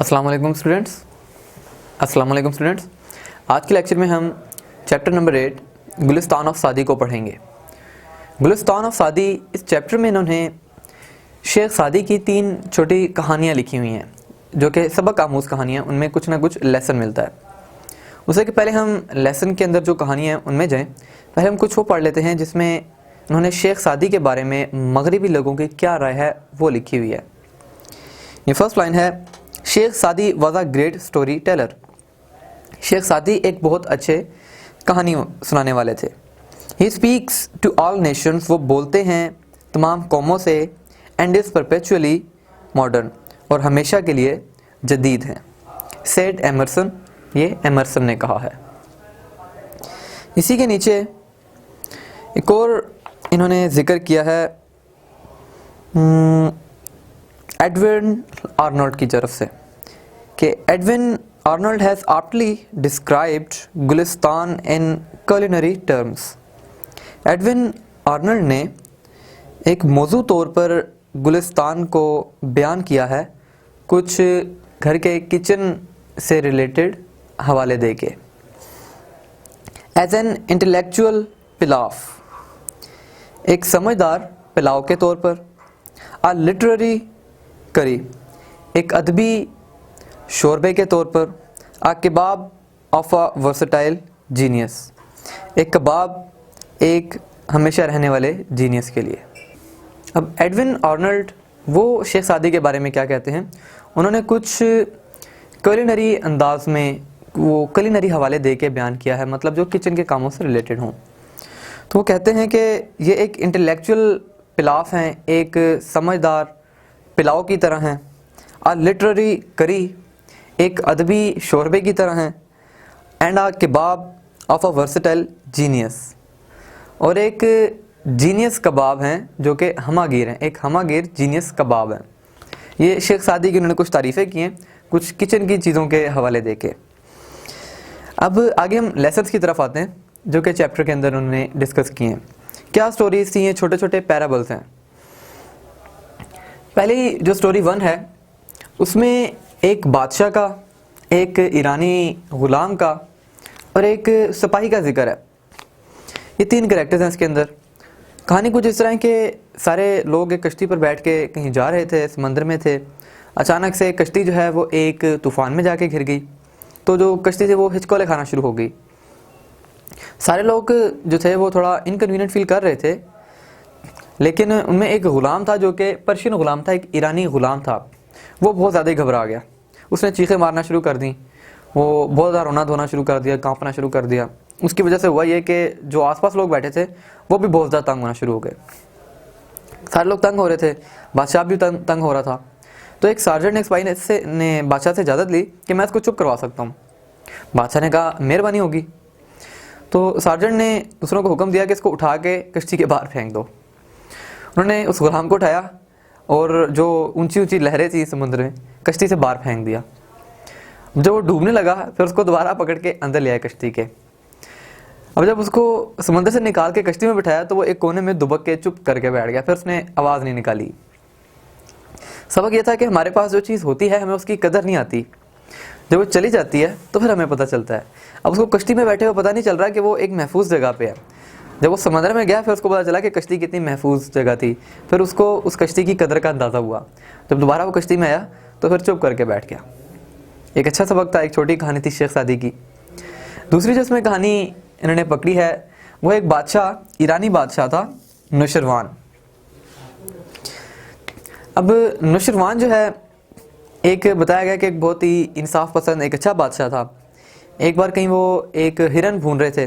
अस्सलाम वालेकुम स्टूडेंट्स। आज के लेक्चर में हम चैप्टर नंबर 8 गुलिस्तान ऑफ सादी को पढ़ेंगे। गुलिस्तान ऑफ सादी, इस चैप्टर में इन्होंने शेख सादी की 3 छोटी कहानियाँ लिखी हुई हैं जो कि सबक आमूज़ कहानियाँ, उनमें कुछ ना कुछ लेसन मिलता है। उससे कि पहले हम लेसन के अंदर जो कहानियाँ उनमें जाएँ, पहले हम कुछ वो पढ़ लेते हैं जिसमें उन्होंने शेख सादी के बारे में मगरिबी लोगों की क्या राय है वो लिखी हुई है। ये फर्स्ट लाइन है, Sheikh Saadi was a great story teller. Sheikh Saadi एक बहुत अच्छे कहानी सुनाने वाले थे। He speaks to all nations, वो बोलते हैं तमाम कौमों से, एंड इज़ परपेचुअली मॉडर्न, और हमेशा के लिए जदीद हैं। सेड एमरसन, ये एमरसन ने कहा है। इसी के नीचे एक और इन्होंने जिक्र किया है एडविन आर्नल्ड की तरफ से कि Edwin Arnold has aptly described Gulistan in culinary terms. Edwin Arnold ने एक मौजू तौर पर गुलिस्तान को बयान किया है कुछ घर के किचन से रिलेटेड हवाले दे के। एज एन इंटेलेक्चुअल पिलाफ, एक समझदार पिलाव के तौर पर। आ लिटरेरी करी, एक अदबी शोरबे के तौर पर। आ kebab of a versatile genius, एक कबाब एक हमेशा रहने वाले जीनियस के लिए। अब एडविन आर्नल्ड वो शेख सादी के बारे में क्या कहते हैं, उन्होंने कुछ कुलिनरी अंदाज में वो कुलिनरी हवाले दे के बयान किया है, मतलब जो किचन के कामों से रिलेटेड हों। तो वो कहते हैं कि ये एक इंटेलेक्चुअल पिलाफ हैं, एक समझदार पिलाव की तरह हैं। आ लिटरेरी करी, एक अदबी शोरबे की तरह हैं। And a kebab of a versatile genius, और एक जीनियस कबाब हैं जो कि हमागीर हैं, एक हमागीर जीनियस कबाब हैं। ये शेख सादी की उन्होंने कुछ तारीफ़ें की हैं कुछ किचन की चीज़ों के हवाले दे के। अब आगे हम लेसन्स की तरफ आते हैं जो कि चैप्टर के अंदर उन्होंने डिस्कस किए हैं। क्या स्टोरीज थी, ये छोटे छोटे पैराबल्स हैं। पहली जो स्टोरी 1 है उसमें एक बादशाह का, एक ईरानी ग़ुलाम का और एक सिपाही का जिक्र है। ये 3 कैरेक्टर्स हैं इसके अंदर। कहानी कुछ इस तरह है कि सारे लोग एक कश्ती पर बैठ के कहीं जा रहे थे, समंदर में थे। अचानक से कश्ती जो है वो एक तूफ़ान में जाके घिर गई, तो जो कश्ती थी वो हिचकोले खाना शुरू हो गई। सारे लोग जो थे वो थोड़ा इनकन्वीनियंट फील कर रहे थे, लेकिन उनमें एक ग़ुलाम था जो कि पर्शियन ग़ुलाम था, एक ईरानी ग़ुलाम था। वो बहुत ज़्यादा ही घबरा गया, उसने चीखें मारना शुरू कर दी, वो बहुत ज़्यादा रोना धोना शुरू कर दिया, कांपना शुरू कर दिया। उसकी वजह से हुआ ये कि जो आसपास लोग बैठे थे वो भी बहुत ज़्यादा तंग होना शुरू हो गए। सारे लोग तंग हो रहे थे, बादशाह भी तंग हो रहा था। तो एक सार्जेंट ने, सिपाही ने बादशाह से इजाज़त ली कि मैं इसको चुप करवा सकता हूँ। बादशाह ने कहा मेहरबानी होगी। तो सार्जेंट ने दूसरों को हुक्म दिया कि इसको उठा के कश्ती के बाहर फेंक दो। उन्होंने उस गुलाम को उठाया और जो ऊंची ऊंची लहरें थी समुद्र में, कश्ती से बाहर फेंक दिया। जब वो डूबने लगा फिर उसको दोबारा पकड़ के अंदर ले आए कश्ती के। अब जब उसको समुद्र से निकाल के कश्ती में बिठाया तो वो एक कोने में दुबक के चुप करके बैठ गया, फिर उसने आवाज़ नहीं निकाली। सबक ये था कि हमारे पास जो चीज़ होती है हमें उसकी कदर नहीं आती, जब वो चली जाती है तो फिर हमें पता चलता है। अब उसको कश्ती में बैठे हुए पता नहीं चल रहा कि वो एक महफूज जगह पे है। जब वो समंदर में गया फिर उसको पता चला कि कश्ती कितनी महफूज जगह थी, फिर उसको उस कश्ती की कदर का अंदाज़ा हुआ। जब दोबारा वो कश्ती में आया तो फिर चुप करके बैठ गया। एक अच्छा सबक था, एक छोटी कहानी थी शेख सादी की। दूसरी जो इसमें कहानी इन्होंने पकड़ी है वो एक बादशाह, ईरानी बादशाह था नुशरवान। अब नुशरवान जो है, एक बताया गया कि एक बहुत ही इंसाफ पसंद, एक अच्छा बादशाह था। एक बार कहीं वो एक हिरन भून रहे थे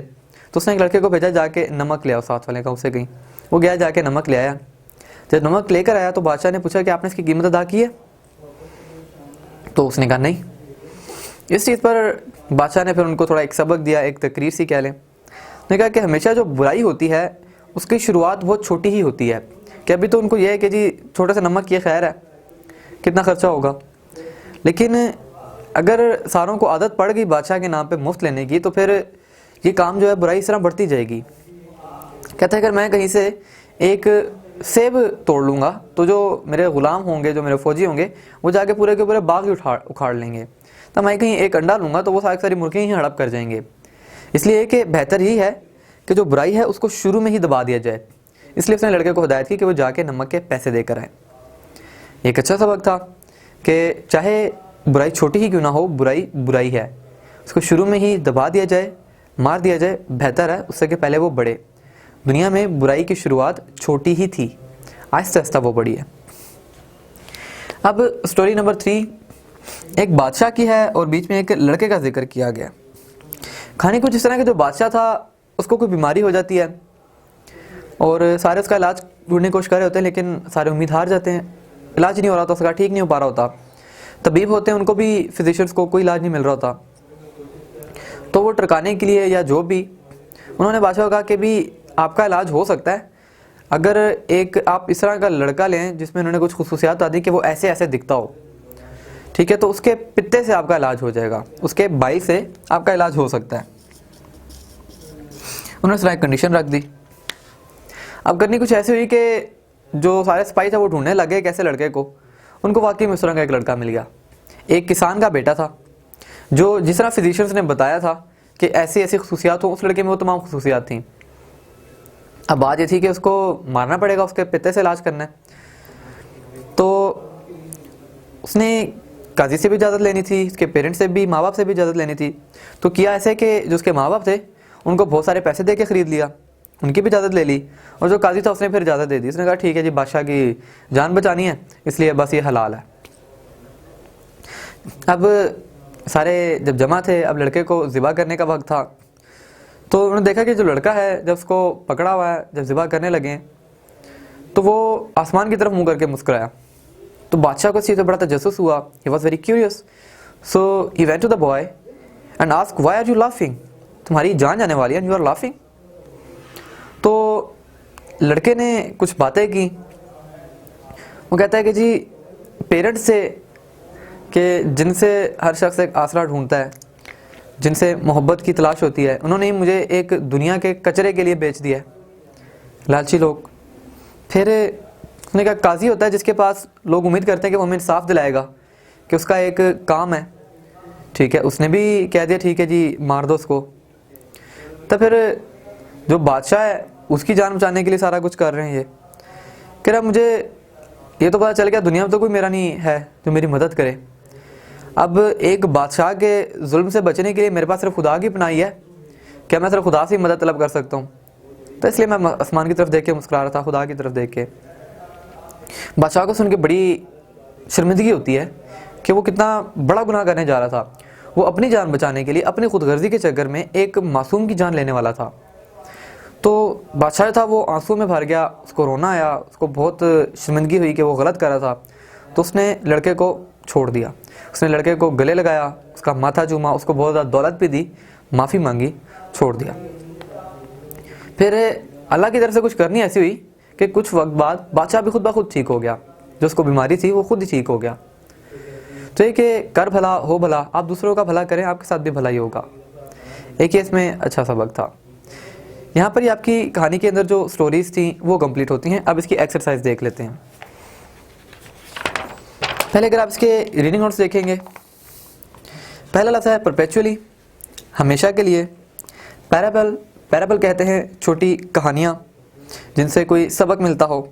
तो उसने एक लड़के को भेजा जाके नमक ले आओ, साथ वाले का उससे कहीं। वो गया जाके नमक ले आया। जब नमक लेकर आया तो बादशाह ने पूछा कि आपने इसकी कीमत अदा की है? तो उसने कहा नहीं। इस चीज़ पर बादशाह ने फिर उनको थोड़ा एक सबक दिया, एक तकरीर सी कह लें। उसने कहा कि हमेशा जो बुराई होती है उसकी शुरुआत बहुत छोटी ही होती है। कि अभी तो उनको यह है कि जी छोटे से नमक ये खैर है, कितना खर्चा होगा, लेकिन अगर सारों को आदत पड़ गई बादशाह के नाम पे मुफ्त लेने की तो फिर ये काम जो है बुराई इस तरह बढ़ती जाएगी। कहता है अगर मैं कहीं से एक सेब तोड़ लूँगा तो जो मेरे ग़ुलाम होंगे, जो मेरे फ़ौजी होंगे, वो जाके पूरे के पूरे बाग ही उखाड़ लेंगे। तो मैं कहीं एक अंडा लूँगा तो वो सारी मुर्गियाँ ही हड़प कर जाएंगे। इसलिए कि बेहतर ही है कि जो बुराई है उसको शुरू में ही दबा दिया जाए। इसलिए उसने लड़के को हिदायत की कि वो जाके नमक के पैसे देकर आए। एक अच्छा सबक था कि चाहे बुराई छोटी ही क्यों ना हो, बुराई बुराई है, उसको शुरू में ही दबा दिया जाए, मार दिया जाए, बेहतर है उससे कि पहले वो बढ़े। दुनिया में बुराई की शुरुआत छोटी ही थी, आहिस्ता आहिस्ता वो बढ़ी है। अब स्टोरी नंबर 3 एक बादशाह की है और बीच में एक लड़के का जिक्र किया गया। कहानी कुछ इस तरह के, जो बादशाह था उसको कोई बीमारी हो जाती है और सारे उसका इलाज ढूंढने की कोशिश कर रहे होते हैं, लेकिन सारे उम्मीद हार जाते हैं, इलाज नहीं हो रहा होता उसका, ठीक नहीं हो पा रहा होता। तबीब होते हैं, उनको भी, फिजिशियंस को कोई इलाज नहीं मिल रहा होता। तो वो टरकाने के लिए या जो भी, उन्होंने बादशाह को कहा कि भी आपका इलाज हो सकता है अगर एक आप इस तरह का लड़का लें जिसमें उन्होंने कुछ खुसूसियात बता दी कि वो ऐसे ऐसे दिखता हो, ठीक है, तो उसके पित्ते से आपका इलाज हो जाएगा, उसके बाई से आपका इलाज हो सकता है। उन्होंने इस तरह एक कंडीशन रख दी। अब करनी कुछ ऐसी हुई कि जो सारे सिपाही थे वो ढूंढने लगे कैसे लड़के को। उनको वाकई में उस तरह का एक लड़का मिल गया। एक किसान का बेटा था, जो जिस तरह फिजिशियंस ने बताया था कि ऐसी ऐसी खुसूसियात हो, उस लड़के में वो तमाम खुसूसियात थी। अब बात ये थी कि उसको मारना पड़ेगा, उसके पित्ते से इलाज करना है। तो उसने काजी से भी इजाज़त लेनी थी, उसके पेरेंट्स से भी, माँ बाप से भी इजाज़त लेनी थी। तो किया ऐसे कि जो उसके माँ बाप थे उनको बहुत सारे पैसे दे के ख़रीद लिया, उनकी भी इजाज़त ले ली, और जो काजी था उसने फिर इजाज़त दे दी। उसने कहा ठीक है जी, बादशाह की जान बचानी है, इसलिए बस ये हलाल है। अब सारे जब जमा थे, अब लड़के को ज़िबा करने का वक्त था, तो उन्होंने देखा कि जो लड़का है जब उसको पकड़ा हुआ है, जब ज़िबा करने लगे तो वो आसमान की तरफ मुंह करके मुस्कुराया। तो बादशाह को इस चीज़ से बड़ा तजस्सुस हुआ, he was very curious, so he went to the boy and ask why are you laughing, तुम्हारी जान जाने वाली है, यू आर लाफिंग। तो लड़के ने कुछ बातें की। वो कहता है कि जी पेरेंट्स से, कि जिनसे हर शख्स एक आसरा ढूंढता है, जिनसे मोहब्बत की तलाश होती है, उन्होंने ही मुझे एक दुनिया के कचरे के लिए बेच दिया है, लालची लोग। फिर उसने कहा काजी होता है जिसके पास लोग उम्मीद करते हैं कि वो हमें इंसाफ दिलाएगा, कि उसका एक काम है, ठीक है। उसने भी कह दिया ठीक है जी, मार दो उसको। तो फिर जो बादशाह है उसकी जान बचाने के लिए सारा कुछ कर रहे हैं ये। कह रहा मुझे ये तो पता चल गया दुनिया में तो कोई मेरा नहीं है जो मेरी मदद करे। अब एक बादशाह के जुल्म से बचने के लिए मेरे पास सिर्फ खुदा की पनाही है, क्या मैं सिर्फ खुदा से ही मदद तलब कर सकता हूँ? तो इसलिए मैं आसमान की तरफ देख के मुस्कुरा रहा था, खुदा की तरफ देख के। बादशाह को सुन के बड़ी शर्मिंदगी होती है कि वो कितना बड़ा गुनाह करने जा रहा था। वो अपनी जान बचाने के लिए अपनी खुदगर्जी के चक्कर में एक मासूम की जान लेने वाला था। तो बादशाह था वो आंसू में भर गया, उसको रोना आया, उसको बहुत शर्मिंदगी हुई कि वो गलत कर रहा था। तो उसने लड़के को छोड़ दिया, उसने लड़के को गले लगाया, उसका माथा चूमा, उसको बहुत ज़्यादा दौलत भी दी, माफ़ी मांगी, छोड़ दिया। फिर अल्लाह की तरफ से कुछ करनी ऐसी हुई कि कुछ वक्त बाद बादशाह भी खुद ब खुद ठीक हो गया, जो उसको बीमारी थी वो खुद ही ठीक हो गया। तो ये कि कर भला हो भला, आप दूसरों का भला करें, आपके साथ भी भला ही होगा। एक ही इसमें अच्छा सबक था। यहाँ पर ही आपकी कहानी के अंदर जो स्टोरीज थी वो कंप्लीट होती हैं। अब इसकी एक्सरसाइज देख लेते हैं। पहले अगर आप इसके रीडिंग नोट्स देखेंगे, पहला लफ्ज़ है परपेचुअली, हमेशा के लिए। पैराबल, पैराबल कहते हैं छोटी कहानियाँ जिनसे कोई सबक मिलता हो।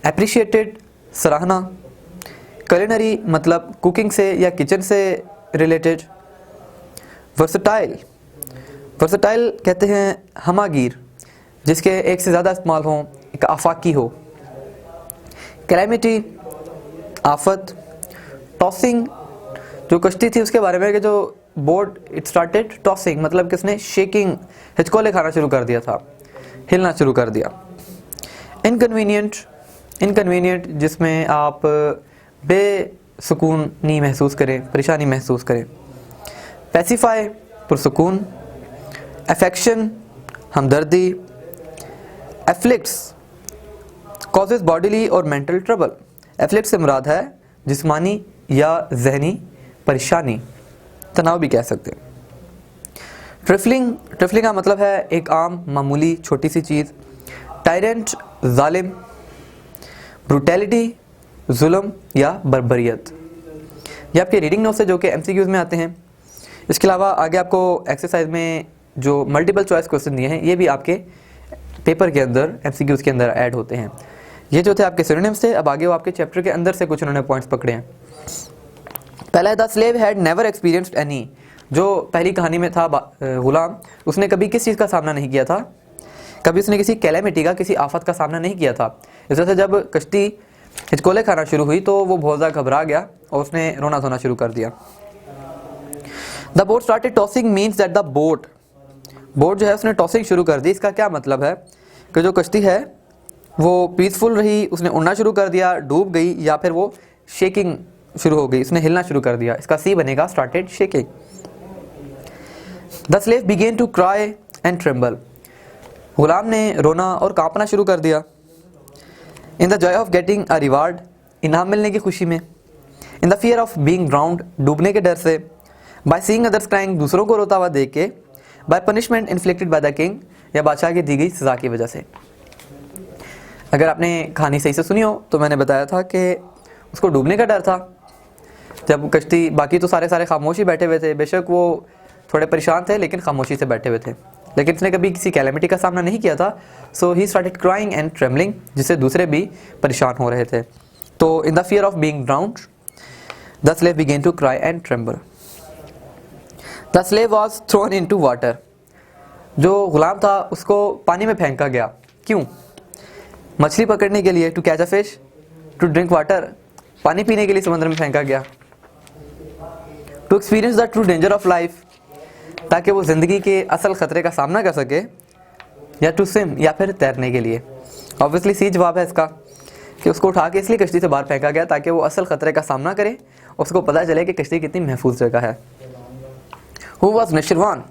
एप्रिशिएटेड, सराहना। कुलिनरी मतलब कुकिंग से या किचन से रिलेटेड। वर्सटाइल, वर्सटाइल कहते हैं हमागीर, जिसके एक से ज़्यादा इस्तेमाल हों, एक आफाकी हो। कैलेमिटी, आफत। टॉसिंग, जो कश्ती थी उसके बारे में कि जो बोट इट स्टार्टेड टॉसिंग, मतलब कि उसने शेकिंग, हिचकोले खाना शुरू कर दिया था, हिलना शुरू कर दिया। इनकन्वीनियंट, इनकन्वीनियंट जिसमें आप बेसुकून नहीं महसूस करें, परेशानी महसूस करें। पैसिफाई, पुरसुकून। अफेक्शन, हमदर्दी। एफ्लिक्ट्स, कॉजेज बॉडीली और मेंटल ट्रबल। एफ्लिक्ट से मुराद है जिस्मानी या जहनी परेशानी, तनाव भी कह सकते हैं। ट्रिफलिंग, ट्रिफलिंग का मतलब है एक आम मामूली छोटी सी चीज़। टायरेंट, जालिम। ब्रूटैलिटी, जुल्म या बर्बरियत। ये आपके रीडिंग नोट्स है जो कि एमसीक्यूज में आते हैं। इसके अलावा आगे आपको एक्सरसाइज में जो मल्टीपल चॉइस क्वेश्चन दिए हैं ये भी आपके पेपर के अंदर एमसीक्यूज के अंदर ऐड होते हैं। ये जो थे आपके सिनोनिम्स थे। अब आगे वो आपके चैप्टर के अंदर से कुछ उन्होंने पॉइंट्स पकड़े हैं। पहला है the slave had never experienced any. जो पहली कहानी में था गुलाम, उसने कभी किस चीज़ का सामना नहीं किया था, कभी उसने किसी कैलेमिटी का, किसी आफत का सामना नहीं किया था। इस वजह से जब कश्ती हिचकोले खाना शुरू हुई तो वो बहुत ज़्यादा घबरा गया और उसने रोना धोना शुरू कर दिया। The boat started tossing means that the boat जो है उसने टॉसिंग शुरू कर दी। इसका क्या मतलब है कि जो कश्ती है वो पीसफुल रही, उसने उड़ना शुरू कर दिया, डूब गई, या फिर वो शेकिंग शुरू हो गई, उसने हिलना शुरू कर दिया। इसका सी बनेगा started shaking. The slave began to cry and tremble. गुलाम ने रोना और कांपना शुरू कर दिया। In the joy of getting a reward, इनाम मिलने की खुशी में। In the fear of being drowned, डूबने के डर से। बाय सीइंग अदर्स क्राइंग, दूसरों को रोता हुआ देख के। By punishment inflicted by the king, या बादशाह की दी गई सजा की वजह से। अगर आपने कहानी सही से सुनी हो तो मैंने बताया था कि उसको डूबने का डर था। जब कश्ती, बाकी तो सारे खामोश ही बैठे हुए थे, बेशक वो थोड़े परेशान थे लेकिन खामोशी से बैठे हुए थे, लेकिन उसने कभी किसी कैलेमिटी का सामना नहीं किया था। So he started crying and trembling, जिससे दूसरे भी परेशान हो रहे थे। तो in the fear of being drowned the slave began to cry and tremble. The slave was thrown into water. जो गुलाम था उसको पानी में फेंका गया। क्यों? मछली पकड़ने के लिए, to catch a fish, to drink water, पानी पीने के लिए समुद्र में फेंका गया। To experience the true danger of life, ताकि वो ज़िंदगी के असल ख़तरे का सामना कर सके। या टू स्विम, या फिर तैरने के लिए। ऑब्वियसली सी जवाब है इसका कि उसको उठा के इसलिए कश्ती से बाहर फेंका गया ताकि वो असल ख़तरे का सामना करे, उसको पता चले कि कश्ती कितनी महफूज जगह है। Who was नशिरवान?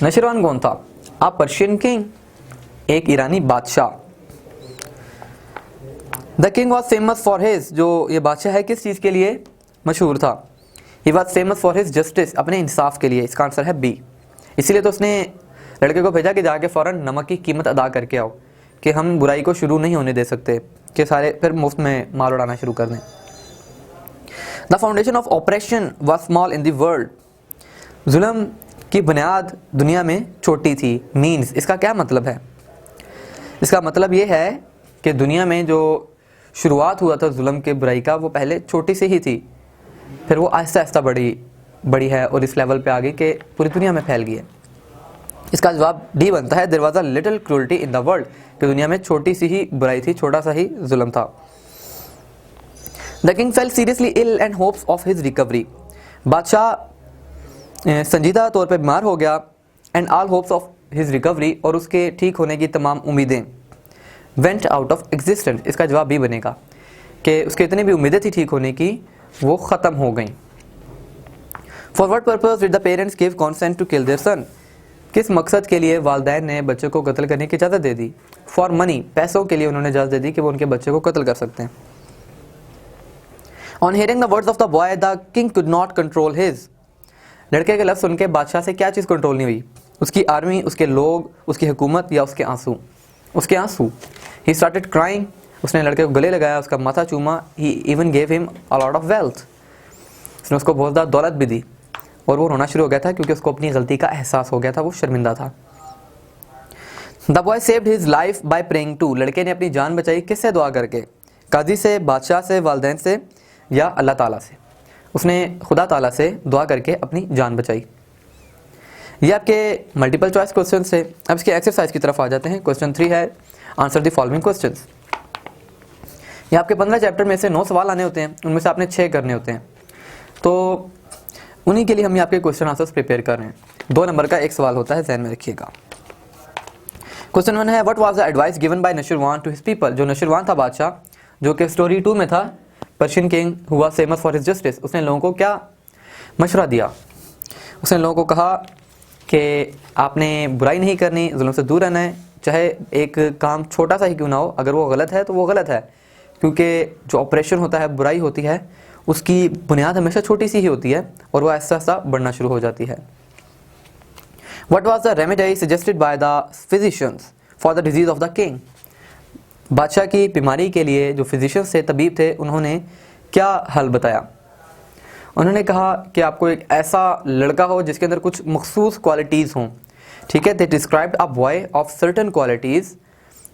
नशिरवान कौन था? आ पर्शियन किंग, एक ईरानी बादशाह। The king was famous for his, जो ये बादशाह है किस चीज़ के लिए मशहूर था? He was famous for his justice, अपने इंसाफ के लिए। इसका आंसर है बी। इसीलिए तो उसने लड़के को भेजा कि जाके फ़ौरन नमक की कीमत अदा करके आओ, कि हम बुराई को शुरू नहीं होने दे सकते कि सारे फिर मुफ्त में माल उड़ाना शुरू कर दें। The foundation of operation was small in the world. जुल्म की बुनियाद दुनिया में छोटी थी। मीन्स, इसका क्या मतलब है? इसका मतलब ये है कि दुनिया में जो शुरुआत हुआ था जुल्म के बुराई का, वो पहले छोटी सी ही थी, फिर वो आहिस्ता आहिस्ता बड़ी है और इस लेवल पे आ गई कि पूरी दुनिया में फैल गई है। इसका जवाब डी बनता है, there was a little cruelty in the world, कि दुनिया में छोटी सी ही बुराई थी, छोटा सा ही जुल्म था। The king fell seriously ill and hopes of his recovery. बादशाह संजीदा तौर पे बीमार हो गया। And all hopes of his recovery, और उसके ठीक होने की तमाम उम्मीदें वेंट आउट ऑफ एग्जिस्टेंस। इसका जवाब भी बनेगा कि उसके इतनी भी उम्मीदें थी ठीक होने की, वो ख़त्म हो गई। For what purpose did the parents give consent to kill their son? किस मकसद के लिए वालिदैन ने बच्चे को कत्ल करने की इजाज़त दे दी? फॉर मनी, पैसों के लिए उन्होंने इजाज़त दे दी कि वो उनके बच्चे को कत्ल कर सकते हैं। On hearing the words of the boy the king could not control his. लड़के के लफ्ज़ सुन के बादशाह से क्या चीज़ कंट्रोल नहीं हुई? उसकी आर्मी, उसके लोग, उसकी हुकूमत, या उसके आंसू? उसके आंसू। ही स्टार्टेड क्राइंग, उसने लड़के को गले लगाया, उसका माथा चूमा। He even gave him a lot of wealth, उसने उसको बहुत ज़्यादा दौलत भी दी, और वो रोना शुरू हो गया था क्योंकि उसको अपनी गलती का एहसास हो गया था, वो शर्मिंदा था। The boy saved his life by praying to. लड़के ने अपनी जान बचाई किससे दुआ करके? काजी से, बादशाह से, वालिदैन से, या अल्लाह ताला से? उसने खुदा ताला से दुआ करके अपनी जान बचाई। ये आपके मल्टीपल चॉइस क्वेश्चन थे। अब इसके एक्सरसाइज की तरफ आ जाते हैं। क्वेश्चन 3 है, आंसर द फॉलोइंग क्वेश्चंस। ये आपके 15 चैप्टर में से 9 सवाल आने होते हैं, उनमें से आपने 6 करने होते हैं, तो उन्हीं के लिए हम आपके क्वेश्चन आंसर्स प्रिपेयर कर रहे हैं। 2 नंबर का एक सवाल होता है, ध्यान में रखिएगा। क्वेश्चन 1 है, what was the advice given by Nushirwan to his people? जो नशिरवान था बादशाह, जो कि स्टोरी 2 में था, Persian king who was famous for his justice, उसने लोगों को क्या मशवरा दिया? उसने लोगों को कहा कि आपने बुराई नहीं करनी, जुल्म से दूर रहना है, चाहे एक काम छोटा सा ही क्यों ना हो, अगर वो गलत है तो वो गलत है, क्योंकि जो ऑपरेशन होता है, बुराई होती है, उसकी बुनियाद हमेशा छोटी सी ही होती है और वो आहिस्ता आहिस्ता बढ़ना शुरू हो जाती है। What was the remedy suggested by the physicians for the disease of the king? बादशाह की बीमारी के लिए जो फिजिशियंस थे, तबीब थे, उन्होंने क्या हल बताया? उन्होंने कहा कि आपको एक ऐसा लड़का हो जिसके अंदर कुछ मखसूस क्वालिटीज़ हों, ठीक है। They described a boy of certain qualities,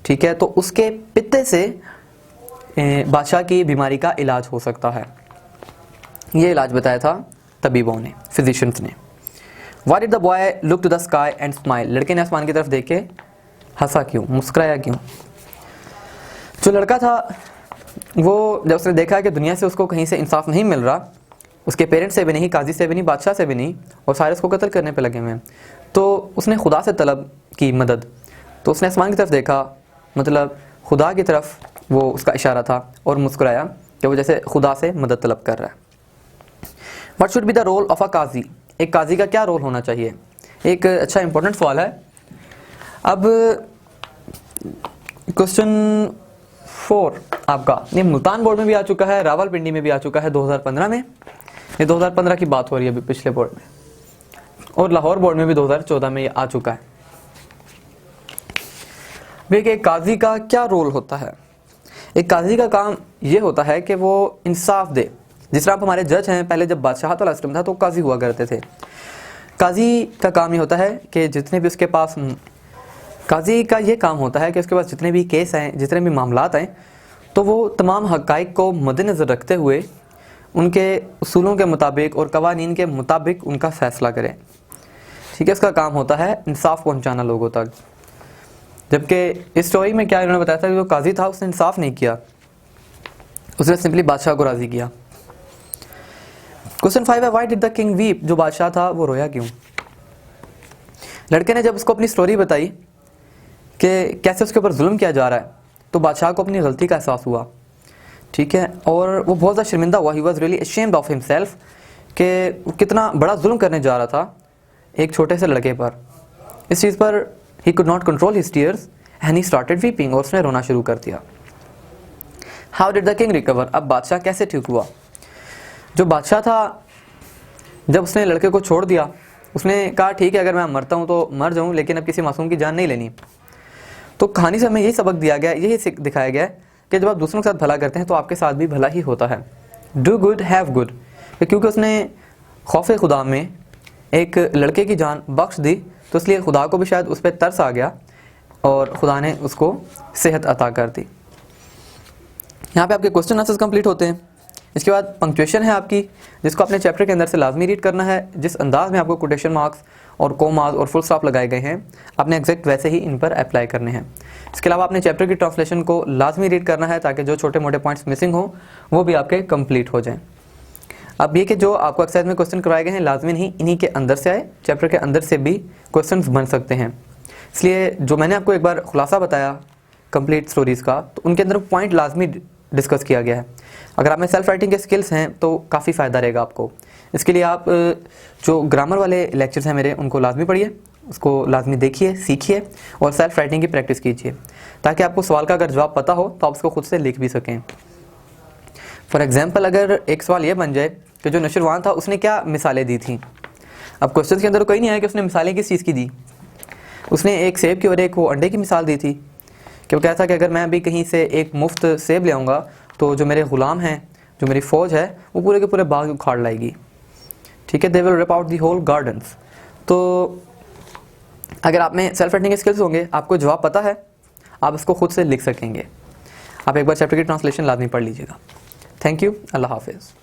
ठीक है। तो उसके पित्ते से बादशाह की बीमारी का इलाज हो सकता है। ये इलाज बताया था तबीबों ने, फिजिशियंस ने। Why did the boy look to the sky and smile? लड़के ने आसमान की तरफ देख के हंसा क्यों, मुस्कुराया क्यों? जो लड़का था वो जब उसने देखा कि दुनिया से उसको कहीं से इंसाफ नहीं मिल रहा, उसके पेरेंट्स से भी नहीं, काजी से भी नहीं, बादशाह से भी नहीं, और सारे उसको कत्ल करने पे लगे हुए हैं, तो उसने खुदा से तलब की मदद। तो उसने आसमान की तरफ देखा, मतलब खुदा की तरफ वो उसका इशारा था, और मुस्कुराया कि वो जैसे खुदा से मदद तलब कर रहा है। What should be the role of a काजी? एक काजी का क्या रोल होना चाहिए? एक अच्छा इंपॉर्टेंट सवाल है। अब क्वेश्चन 4 आपका, ये मुल्तान बोर्ड में भी आ चुका है, रावलपिंडी में भी आ चुका है 2015 में। ये 2015 की बात हो रही है अभी पिछले बोर्ड में, और लाहौर बोर्ड में भी 2014 में ये आ चुका है। देखिए, एक काजी का क्या रोल होता है? एक काजी का काम ये होता है कि वो इंसाफ दे। जिस तरह आप हमारे जज हैं, पहले जब बादशाह था तो काजी हुआ करते थे। काजी का काम ये होता है कि जितने भी उसके पास, काजी का ये काम होता है कि उसके पास जितने भी केस हैं, जितने भी मामलात हैं, तो वो तमाम हक़ाइक़ को मद्देनज़र रखते हुए उनके उसूलों के मुताबिक और कवानीन के मुताबिक उनका फ़ैसला करें, ठीक है। इसका काम होता है इंसाफ पहुँचाना लोगों तक। जबकि इस स्टोरी में क्या इन्होंने बताया था कि जो काजी था उसने इंसाफ नहीं किया, उसने सिंपली बादशाह को राज़ी किया। क्वेश्चन 5 है, why did the king weep? जो बादशाह था वो रोया क्यों? लड़के ने जब उसको अपनी स्टोरी बताई कि कैसे उसके ऊपर जुल्म किया जा रहा है, तो बादशाह को अपनी गलती का एहसास हुआ, ठीक है, और वो बहुत ज़्यादा शर्मिंदा हुआ। He was really ashamed of himself कि कितना बड़ा जुल्म करने जा रहा था एक छोटे से लड़के पर। इस चीज़ पर he could not control his tears and he started weeping, और उसने रोना शुरू कर दिया। How did the king recover? अब बादशाह कैसे ठीक हुआ? जो बादशाह था, जब उसने लड़के को छोड़ दिया, उसने कहा ठीक है, अगर मैं मरता हूँ तो मर जाऊँ, लेकिन अब किसी मासूम की जान नहीं लेनी। तो कहानी से हमें यही सबक दिया गया, यही दिखाया गया है कि जब आप दूसरों के साथ भला करते हैं तो आपके साथ भी भला ही होता है। डू गुड हैव गुड, क्योंकि उसने खौफ खुदा में एक लड़के की जान बख्श दी, तो इसलिए खुदा को भी शायद उस पर तरस आ गया और खुदा ने उसको सेहत अता कर दी। यहाँ पे आपके क्वेश्चन आंसर्स कंप्लीट होते हैं। इसके बाद पंक्चुएशन है आपकी, जिसको अपने चैप्टर के अंदर से लाजमी रीड करना है। जिस अंदाज में आपको कोटेशन मार्क्स और कोमास और फुल स्टॉप लगाए गए हैं, आपने एग्जैक्ट वैसे ही इन पर अप्लाई करने हैं। इसके अलावा आपने चैप्टर की ट्रांसलेशन को लाजमी रीड करना है, ताकि जो छोटे मोटे पॉइंट्स मिसिंग हो वो भी आपके कंप्लीट हो जाएं। अब ये कि जो आपको एक्सरसाइज में क्वेश्चन करवाए गए हैं, लाजमी नहीं इन्हीं के अंदर से आए, चैप्टर के अंदर से भी क्वेश्चन बन सकते हैं। इसलिए जो मैंने आपको एक बार खुलासा बताया कंप्लीट स्टोरीज़ का, तो उनके अंदर पॉइंट लाजमी डिस्कस किया गया है। अगर आप में सेल्फ राइटिंग के स्किल्स हैं तो काफ़ी फ़ायदा रहेगा आपको। इसके लिए आप जो ग्रामर वाले लेक्चर्स हैं मेरे, उनको लाजमी पढ़िए, उसको लाजमी देखिए, सीखिए और सेल्फ राइटिंग की प्रैक्टिस कीजिए, ताकि आपको सवाल का अगर जवाब पता हो तो आप उसको खुद से लिख भी सकें। फॉर एग्जाम्पल, अगर एक सवाल ये बन जाए कि जो नशरवान था उसने क्या मिसालें दी थी। अब क्वेश्चन के अंदर कोई नहीं आया कि उसने मिसालें किस चीज़ की दी। उसने एक सेब की और एक वो अंडे की मिसाल दी थी, कि वो कहता कि अगर मैं अभी कहीं से एक मुफ्त सेब ले आऊँगा तो जो मेरे ग़ुलाम हैं, जो मेरी फ़ौज है, वो पूरे के पूरे बाग उखाड़ लाएगी, ठीक है। They will rip out the whole gardens. तो अगर आप में सेल्फ राइटिंग स्किल्स होंगे, आपको जवाब पता है, आप इसको खुद से लिख सकेंगे। आप एक बार चैप्टर की ट्रांसलेशन लाजमी पढ़ लीजिएगा। थैंक यू, अल्लाह हाफिज़।